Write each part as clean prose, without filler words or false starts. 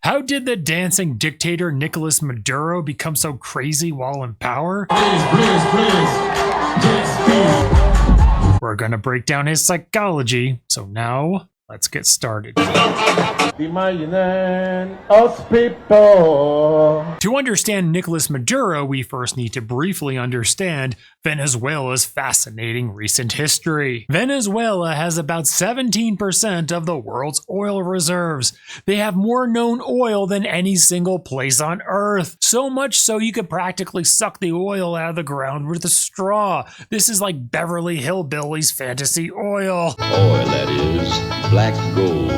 How did the dancing dictator Nicolás Maduro become so crazy while in power? We're gonna break down his psychology, so now let's get started. Imagining us people. To understand Nicolás Maduro, we first need to briefly understand Venezuela's fascinating recent history. Venezuela has about 17% of the world's oil reserves. They have more known oil than any single place on Earth. So much so you could practically suck the oil out of the ground with a straw. This is like Beverly Hillbillies fantasy oil. Oil, that is. Black gold.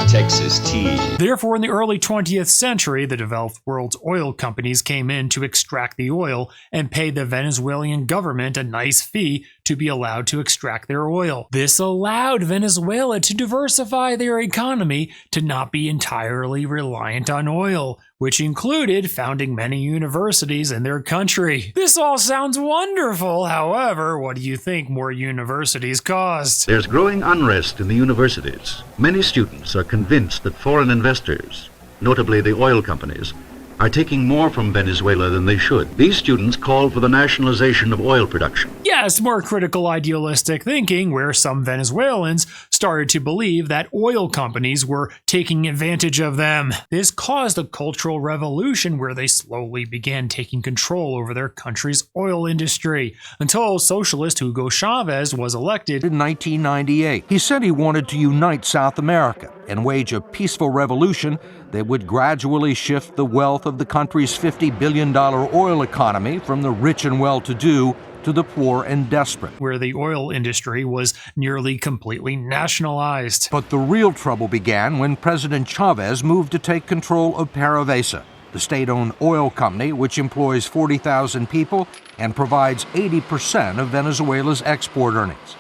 Texas tea. Therefore, in the early 20th century, the developed world's oil companies came in to extract the oil and pay the Venezuelan government a nice fee to be allowed to extract their oil. This allowed Venezuela to diversify their economy to not be entirely reliant on oil, which included founding many universities in their country. This all sounds wonderful. However, what do you think more universities cost? There's growing unrest in the universities. Many students are convinced that foreign investors, notably the oil companies, are taking more from Venezuela than they should. These students call for the nationalization of oil production. Yes, more critical idealistic thinking, where some Venezuelans started to believe that oil companies were taking advantage of them. This caused a cultural revolution where they slowly began taking control over their country's oil industry, until socialist Hugo Chavez was elected in 1998. He said he wanted to unite South America and wage a peaceful revolution that would gradually shift the wealth of the country's $50 billion oil economy from the rich and well-to-do to the poor and desperate, where the oil industry was nearly completely nationalized. But the real trouble began when President Chavez moved to take control of PDVSA, the state-owned oil company which employs 40,000 people and provides 80% of Venezuela's export earnings.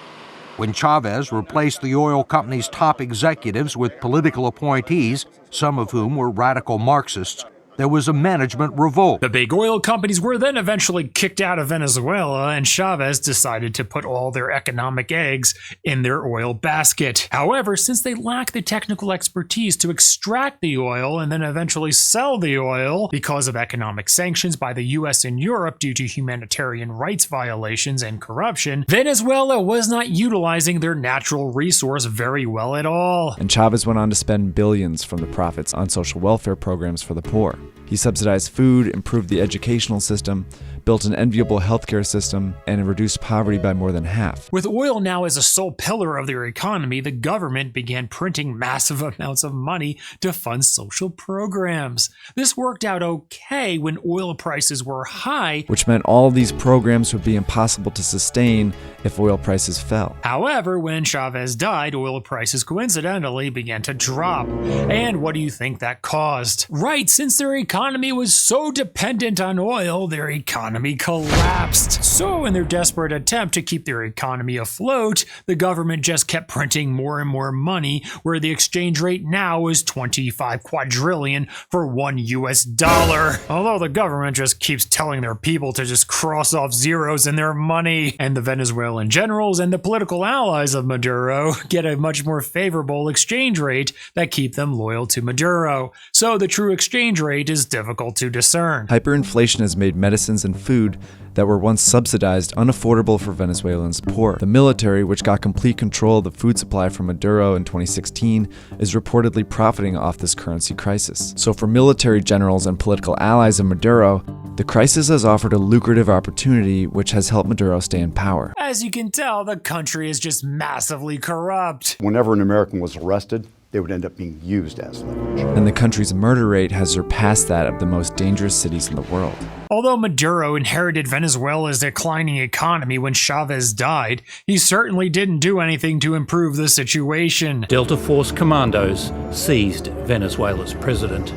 When Chavez replaced the oil company's top executives with political appointees, some of whom were radical Marxists, there was a management revolt. The big oil companies were then eventually kicked out of Venezuela, and Chavez decided to put all their economic eggs in their oil basket. However, since they lacked the technical expertise to extract the oil and then eventually sell the oil because of economic sanctions by the US and Europe due to humanitarian rights violations and corruption, Venezuela was not utilizing their natural resource very well at all. And Chavez went on to spend billions from the profits on social welfare programs for the poor. He subsidized food, improved the educational system, built an enviable healthcare system, and reduced poverty by more than half. With oil now as a sole pillar of their economy, the government began printing massive amounts of money to fund social programs. This worked out okay when oil prices were high, which meant all these programs would be impossible to sustain if oil prices fell. However, when Chavez died, oil prices coincidentally began to drop. And what do you think that caused? Right, since their economy was so dependent on oil, their economy collapsed. So in their desperate attempt to keep their economy afloat, the government just kept printing more and more money, where the exchange rate now is 25 quadrillion for $1. Although the government just keeps telling their people to just cross off zeros in their money, and the Venezuelan generals and the political allies of Maduro get a much more favorable exchange rate that keep them loyal to Maduro. So the true exchange rate is difficult to discern. Hyperinflation has made medicines and food that were once subsidized unaffordable for Venezuelans poor. The military, which got complete control of the food supply from Maduro in 2016, is reportedly profiting off this currency crisis. So for military generals and political allies of Maduro, the crisis has offered a lucrative opportunity which has helped Maduro stay in power. As you can tell, the country is just massively corrupt. Whenever an American was arrested, they would end up being used as leverage. And the country's murder rate has surpassed that of the most dangerous cities in the world. Although Maduro inherited Venezuela's declining economy when Chavez died, he certainly didn't do anything to improve the situation. Delta Force commandos seized Venezuela's president.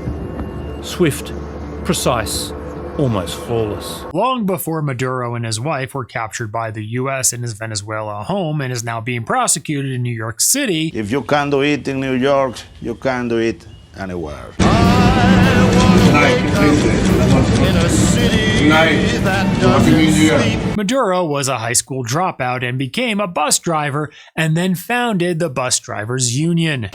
Swift, precise, almost flawless. Long before Maduro and his wife were captured by the US in his Venezuela home and is now being prosecuted in New York City. If you can't do it in New York, you can't do it anywhere. Maduro was a high school dropout and became a bus driver, and then founded the Bus Drivers Union. In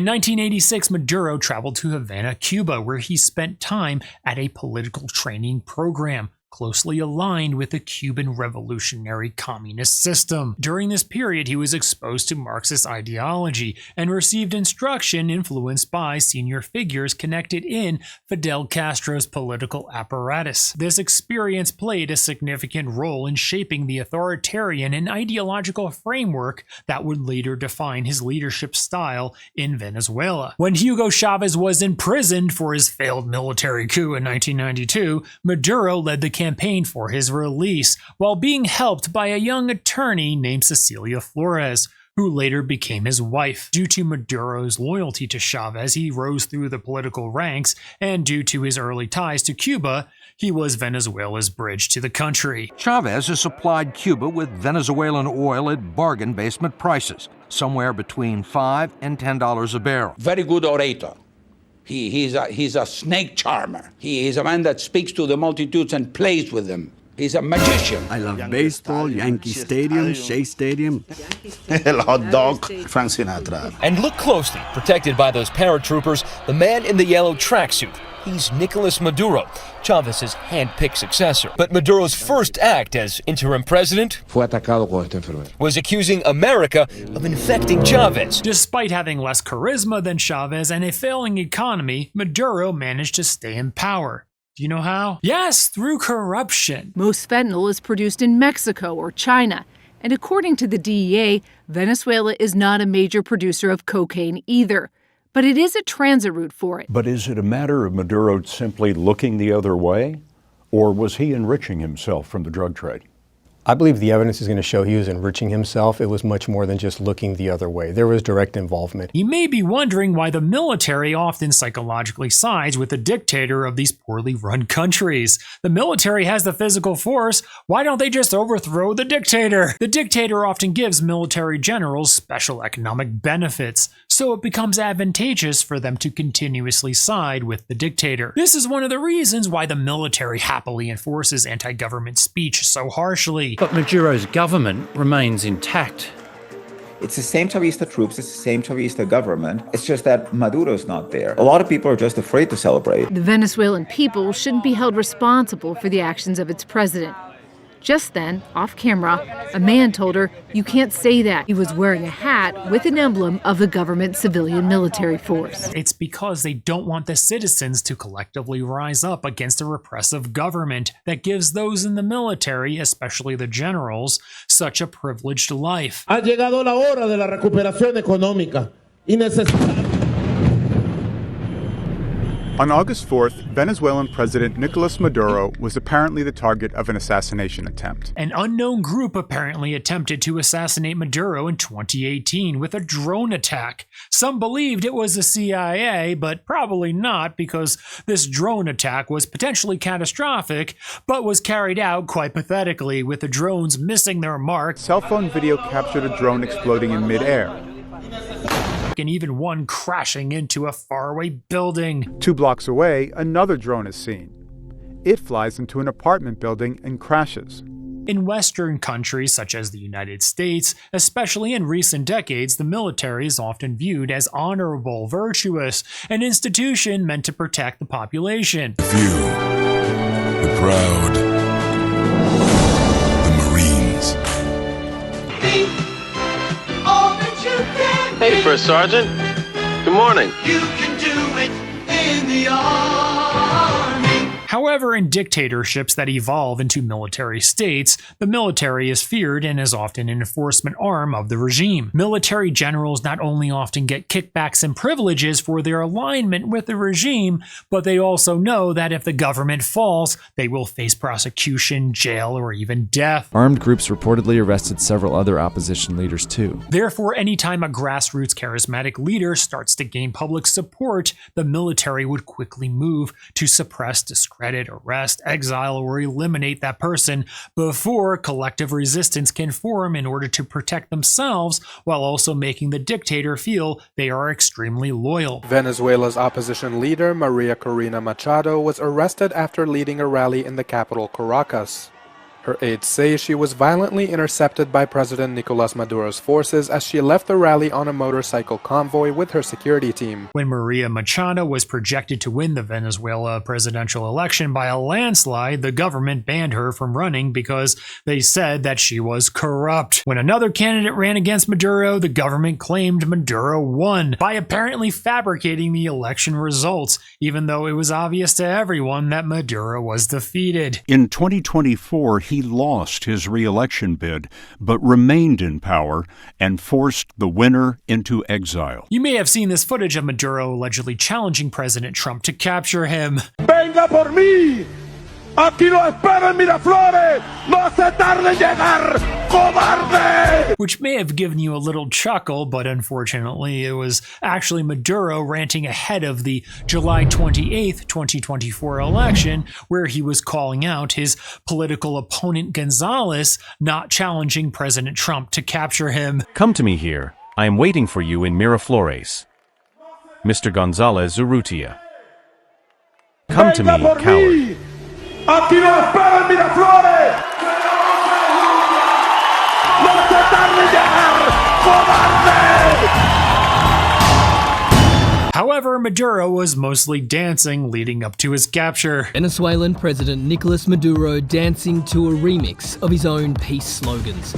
1986, Maduro traveled to Havana, Cuba, where he spent time at a political training program closely aligned with the Cuban revolutionary communist system. During this period, he was exposed to Marxist ideology and received instruction influenced by senior figures connected in Fidel Castro's political apparatus. This experience played a significant role in shaping the authoritarian and ideological framework that would later define his leadership style in Venezuela. When Hugo Chavez was imprisoned for his failed military coup in 1992, Maduro led the campaign for his release, while being helped by a young attorney named Cecilia Flores, who later became his wife. Due to Maduro's loyalty to Chavez, he rose through the political ranks, and due to his early ties to Cuba, he was Venezuela's bridge to the country. Chavez has supplied Cuba with Venezuelan oil at bargain basement prices, somewhere between $5 and $10 a barrel. Very good orator. He's a snake charmer. He is a man that speaks to the multitudes and plays with them. He's a magician. I love baseball, Yankee Stadium, Shea Stadium. El hot dog, Frank Sinatra. And look closely, protected by those paratroopers, the man in the yellow tracksuit. He's Nicolás Maduro, Chávez's hand-picked successor. But Maduro's first act as interim president was accusing America of infecting Chávez. Despite having less charisma than Chavez and a failing economy, Maduro managed to stay in power. Do you know how? Yes, through corruption. Most fentanyl is produced in Mexico or China. And according to the DEA, Venezuela is not a major producer of cocaine either. But it is a transit route for it. But is it a matter of Maduro simply looking the other way? Or was he enriching himself from the drug trade? I believe the evidence is going to show he was enriching himself. It was much more than just looking the other way. There was direct involvement. You may be wondering why the military often psychologically sides with the dictator of these poorly run countries. The military has the physical force. Why don't they just overthrow the dictator? The dictator often gives military generals special economic benefits, so it becomes advantageous for them to continuously side with the dictator. This is one of the reasons why the military happily enforces anti-government speech so harshly. But Maduro's government remains intact. It's the same Chavista troops, it's the same Chavista government. It's just that Maduro's not there. A lot of people are just afraid to celebrate. The Venezuelan people shouldn't be held responsible for the actions of its president. Just then, off camera, a man told her, "You can't say that." He was wearing a hat with an emblem of the government civilian military force. It's because they don't want the citizens to collectively rise up against a repressive government that gives those in the military, especially the generals, such a privileged life. Ha llegado la hora de la recuperación económica y necesitamos. On August 4th, Venezuelan President Nicolás Maduro was apparently the target of an assassination attempt. An unknown group apparently attempted to assassinate Maduro in 2018 with a drone attack. Some believed it was the CIA, but probably not, because this drone attack was potentially catastrophic, but was carried out quite pathetically, with the drones missing their mark. Cell phone video captured a drone exploding in midair, and even one crashing into a faraway building. 2 blocks away, another drone is seen. It flies into an apartment building and crashes. In Western countries such as the United States, especially in recent decades, the military is often viewed as honorable, virtuous, an institution meant to protect the population. Few, the proud, the Marines. Hey, First Sergeant. Good morning. You can do it in the army. However, in dictatorships that evolve into military states, the military is feared and is often an enforcement arm of the regime. Military generals not only often get kickbacks and privileges for their alignment with the regime, but they also know that if the government falls, they will face prosecution, jail, or even death. Armed groups reportedly arrested several other opposition leaders too. Therefore, anytime a grassroots charismatic leader starts to gain public support, the military would quickly move to suppress discredit discredit, arrest, exile, or eliminate that person before collective resistance can form in order to protect themselves, while also making the dictator feel they are extremely loyal. Venezuela's opposition leader, Maria Corina Machado, was arrested after leading a rally in the capital, Caracas. Her aides say she was violently intercepted by President Nicolás Maduro's forces as she left the rally on a motorcycle convoy with her security team. When Maria Machado was projected to win the Venezuela presidential election by a landslide, the government banned her from running because they said that she was corrupt. When another candidate ran against Maduro, the government claimed Maduro won by apparently fabricating the election results, even though it was obvious to everyone that Maduro was defeated. In 2024, he lost his re-election bid, but remained in power and forced the winner into exile. You may have seen this footage of Maduro allegedly challenging President Trump to capture him. Venga por mí. Aquí lo espero en Miraflores. No se tarde en llegar, cobarde. Which may have given you a little chuckle, but unfortunately it was actually Maduro ranting ahead of the July 28th, 2024 election, where he was calling out his political opponent Gonzalez not challenging President Trump to capture him. Come to me here. I am waiting for you in Miraflores. Mr. Gonzalez Urrutia. Come to me, coward. Aquí lo espero en Miraflores. No se tarde en llegar, cobarde. However, Maduro was mostly dancing leading up to his capture. Venezuelan President Nicolás Maduro dancing to a remix of his own peace slogans.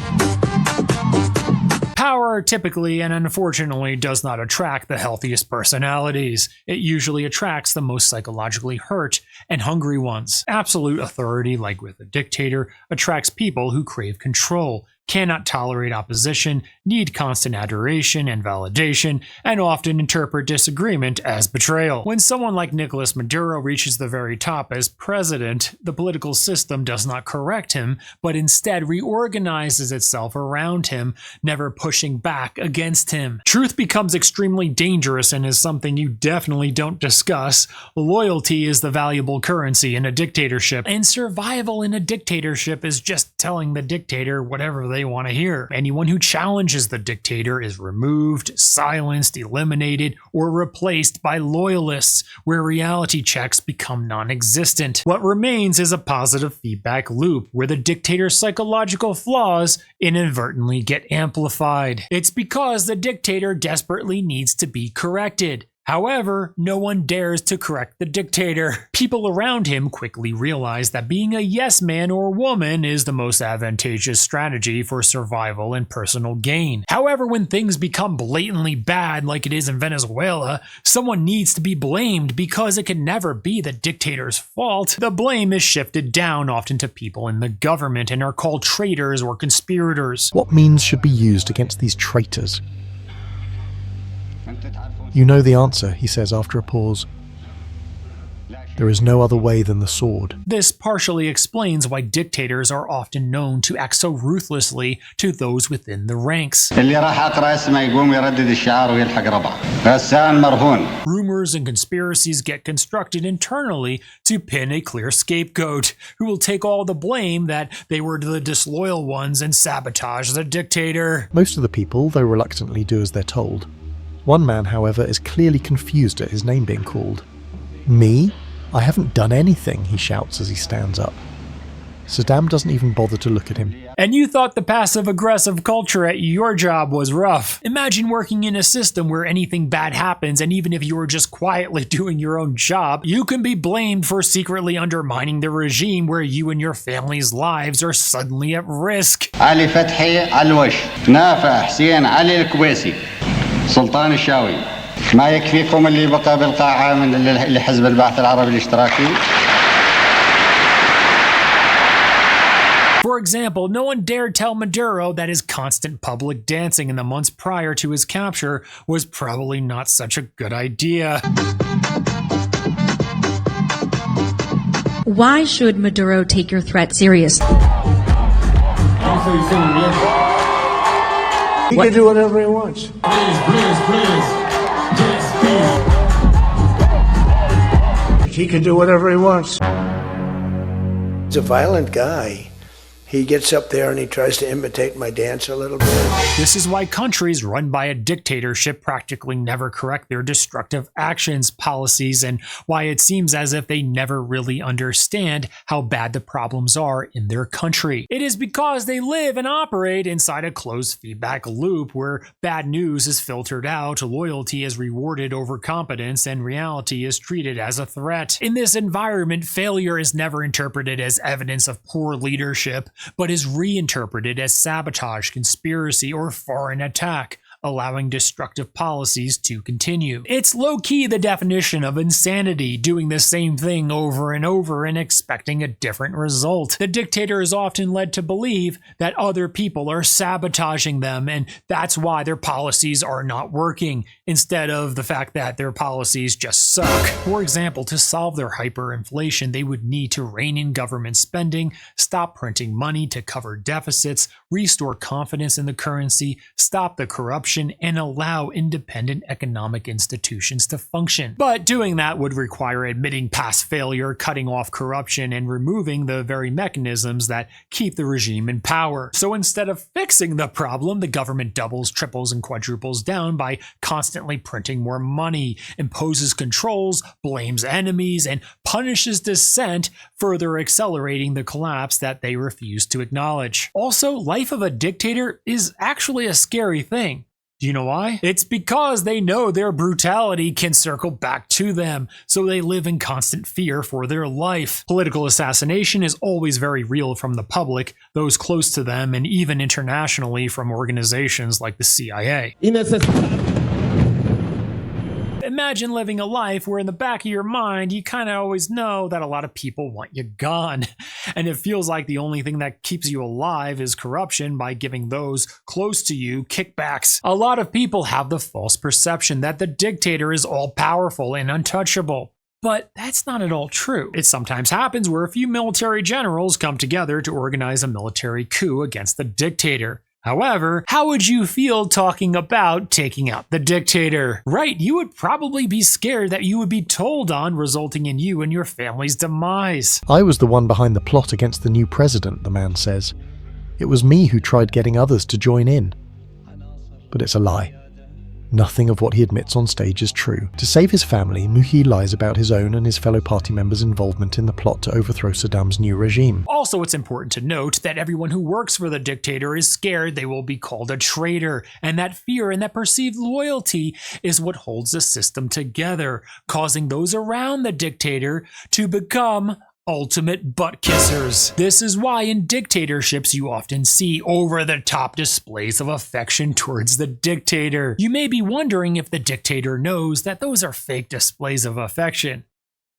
Power typically and unfortunately does not attract the healthiest personalities. It usually attracts the most psychologically hurt and hungry ones. Absolute authority, like with a dictator, attracts people who crave control, cannot tolerate opposition, need constant adoration and validation, and often interpret disagreement as betrayal. When someone like Nicolás Maduro reaches the very top as president, the political system does not correct him, but instead reorganizes itself around him, never pushing back against him. Truth becomes extremely dangerous and is something you definitely don't discuss. Loyalty is the valuable currency in a dictatorship, and survival in a dictatorship is just telling the dictator whatever they want to hear. Anyone who challenges the dictator is removed, silenced, eliminated, or replaced by loyalists, where reality checks become non-existent. What remains is a positive feedback loop where the dictator's psychological flaws inadvertently get amplified. It's because the dictator desperately needs to be corrected. However, no one dares to correct the dictator. People around him quickly realize that being a yes man or woman is the most advantageous strategy for survival and personal gain. However, when things become blatantly bad like it is in Venezuela, someone needs to be blamed because it can never be the dictator's fault. The blame is shifted down often to people in the government and are called traitors or conspirators. What means should be used against these traitors? You know the answer, he says after a pause. There is no other way than the sword. This partially explains why dictators are often known to act so ruthlessly to those within the ranks. Rumors and conspiracies get constructed internally to pin a clear scapegoat, who will take all the blame that they were the disloyal ones and sabotage the dictator. Most of the people, though reluctantly, do as they're told. One man, however, is clearly confused at his name being called. Me? I haven't done anything, he shouts as he stands up. Saddam doesn't even bother to look at him. And you thought the passive-aggressive culture at your job was rough. Imagine working in a system where anything bad happens, and even if you were just quietly doing your own job, you can be blamed for secretly undermining the regime where you and your family's lives are suddenly at risk. Ali Fathi Alwash, Nafa Hussein Ali Al-Kuwaisi, سلطان الشاوي ما يكفيكم اللي بقى بالقاعة من لحزب البعث العربي الاشتراكي. For example, no one dared tell Maduro that his constant public dancing in the months prior to his capture was probably not such a good idea. Why should Maduro take your threat seriously? He can do whatever he wants. Please. He can do whatever he wants. He's a violent guy. He gets up there and he tries to imitate my dance a little bit. This is why countries run by a dictatorship practically never correct their destructive actions, policies, and why it seems as if they never really understand how bad the problems are in their country. It is because they live and operate inside a closed feedback loop where bad news is filtered out, loyalty is rewarded over competence, and reality is treated as a threat. In this environment, failure is never interpreted as evidence of poor leadership, but is reinterpreted as sabotage, conspiracy, or foreign attack, allowing destructive policies to continue. It's low-key the definition of insanity, doing the same thing over and over and expecting a different result. The dictator is often led to believe that other people are sabotaging them, and that's why their policies are not working, instead of the fact that their policies just suck. For example, to solve their hyperinflation, they would need to rein in government spending, stop printing money to cover deficits, restore confidence in the currency, stop the corruption, and allow independent economic institutions to function. But doing that would require admitting past failure, cutting off corruption, and removing the very mechanisms that keep the regime in power. So instead of fixing the problem, the government doubles, triples, and quadruples down by constantly printing more money, imposes controls, blames enemies, and punishes dissent, further accelerating the collapse that they refuse to acknowledge. Also, life of a dictator is actually a scary thing. Do you know why? It's because they know their brutality can circle back to them, so they live in constant fear for their life. Political assassination is always very real from the public, those close to them, and even internationally from organizations like the CIA. Imagine living a life where in the back of your mind, you kind of always know that a lot of people want you gone. And it feels like the only thing that keeps you alive is corruption by giving those close to you kickbacks. A lot of people have the false perception that the dictator is all-powerful and untouchable. But that's not at all true. It sometimes happens where a few military generals come together to organize a military coup against the dictator. However, how would you feel talking about taking out the dictator? Right, you would probably be scared that you would be told on, resulting in you and your family's demise. I was the one behind the plot against the new president, the man says. It was me who tried getting others to join in. But it's a lie. Nothing of what he admits on stage is true. To save his family, Muhi lies about his own and his fellow party members' involvement in the plot to overthrow Saddam's new regime. Also, it's important to note that everyone who works for the dictator is scared they will be called a traitor, and that fear and that perceived loyalty is what holds the system together, causing those around the dictator to become ultimate butt kissers. This is why in dictatorships you often see over-the-top displays of affection towards the dictator. You may be wondering if the dictator knows that those are fake displays of affection.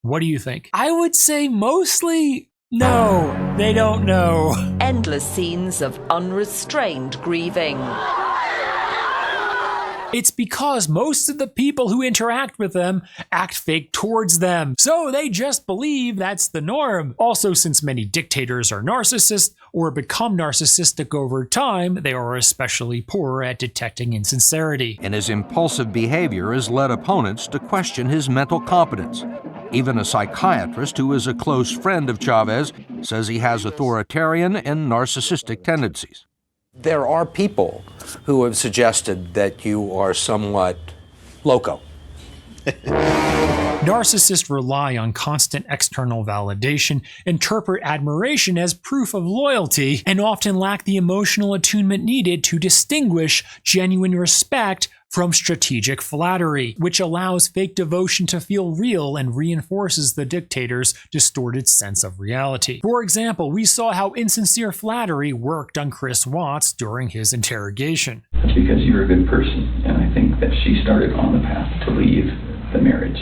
What do you think? I would say mostly no, they don't know. Endless scenes of unrestrained grieving. It's because most of the people who interact with them act fake towards them, so they just believe that's the norm. Also, since many dictators are narcissists or become narcissistic over time, they are especially poor at detecting insincerity. And his impulsive behavior has led opponents to question his mental competence. Even a psychiatrist who is a close friend of Chavez says he has authoritarian and narcissistic tendencies. There are people who have suggested that you are somewhat loco. Narcissists rely on constant external validation, interpret admiration as proof of loyalty, and often lack the emotional attunement needed to distinguish genuine respect from strategic flattery, which allows fake devotion to feel real and reinforces the dictator's distorted sense of reality. For example, we saw how insincere flattery worked on Chris Watts during his interrogation. That's because you're a good person, and I think that she started on the path to leave the marriage.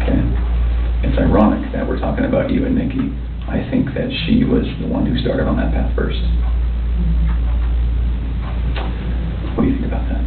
Okay? It's ironic that we're talking about you and Nikki. I think that she was the one who started on that path first. What do you think about that?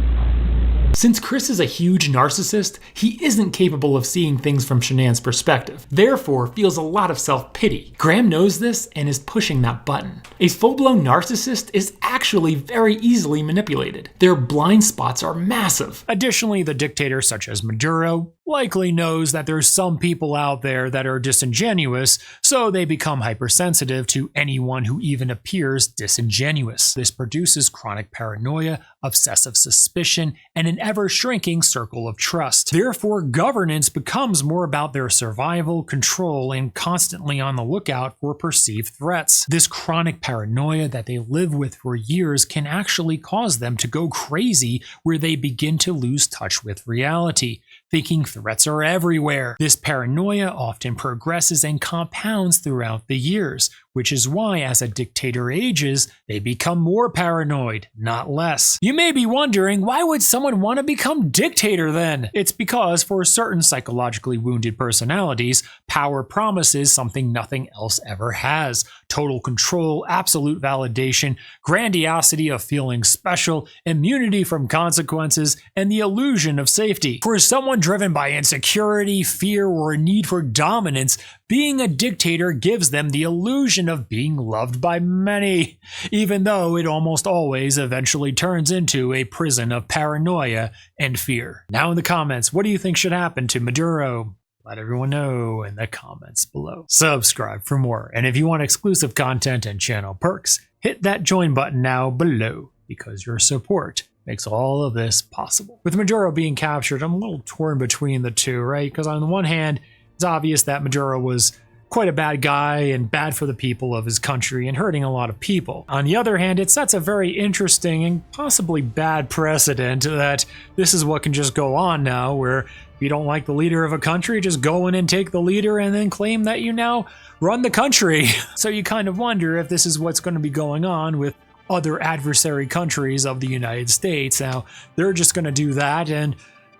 Since Chris is a huge narcissist, he isn't capable of seeing things from Shanann's perspective, therefore feels a lot of self-pity. Graham knows this and is pushing that button. A full-blown narcissist is actually very easily manipulated. Their blind spots are massive. Additionally, the dictators such as Maduro, likely knows that there's some people out there that are disingenuous, so they become hypersensitive to anyone who even appears disingenuous. This produces chronic paranoia, obsessive suspicion, and an ever-shrinking circle of trust. Therefore, governance becomes more about their survival, control, and constantly on the lookout for perceived threats. This chronic paranoia that they live with for years can actually cause them to go crazy, where they begin to lose touch with reality, thinking threats are everywhere. This paranoia often progresses and compounds throughout the years, which is why as a dictator ages, they become more paranoid, not less. You may be wondering, why would someone want to become dictator then? It's because for certain psychologically wounded personalities, power promises something nothing else ever has. Total control, absolute validation, grandiosity of feeling special, immunity from consequences, and the illusion of safety. For someone driven by insecurity, fear, or a need for dominance, being a dictator gives them the illusion of being loved by many, even though it almost always eventually turns into a prison of paranoia and fear. Now in the comments, what do you think should happen to Maduro? Let everyone know in the comments below. Subscribe for more, and if you want exclusive content and channel perks, hit that join button now below, because your support makes all of this possible. With Maduro being captured, I'm a little torn between the two, right? Because on the one hand, it's obvious that Maduro was quite a bad guy and bad for the people of his country and hurting a lot of people. On the other hand, it sets a very interesting and possibly bad precedent that this is what can just go on now, where if you don't like the leader of a country, just go in and take the leader and then claim that you now run the country. So you kind of wonder if this is what's going to be going on with other adversary countries of the United States. Now, they're just going to do that, and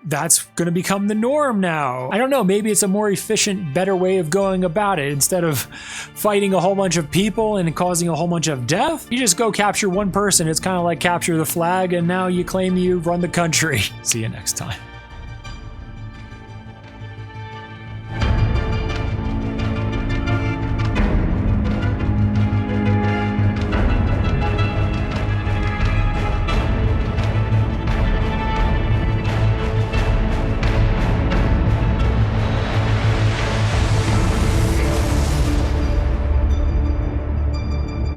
that's going to become the norm now. I don't know, maybe it's a more efficient, better way of going about it. Instead of fighting a whole bunch of people and causing a whole bunch of death, you just go capture one person. It's kind of like capture the flag, and now you claim you run the country. See you next time.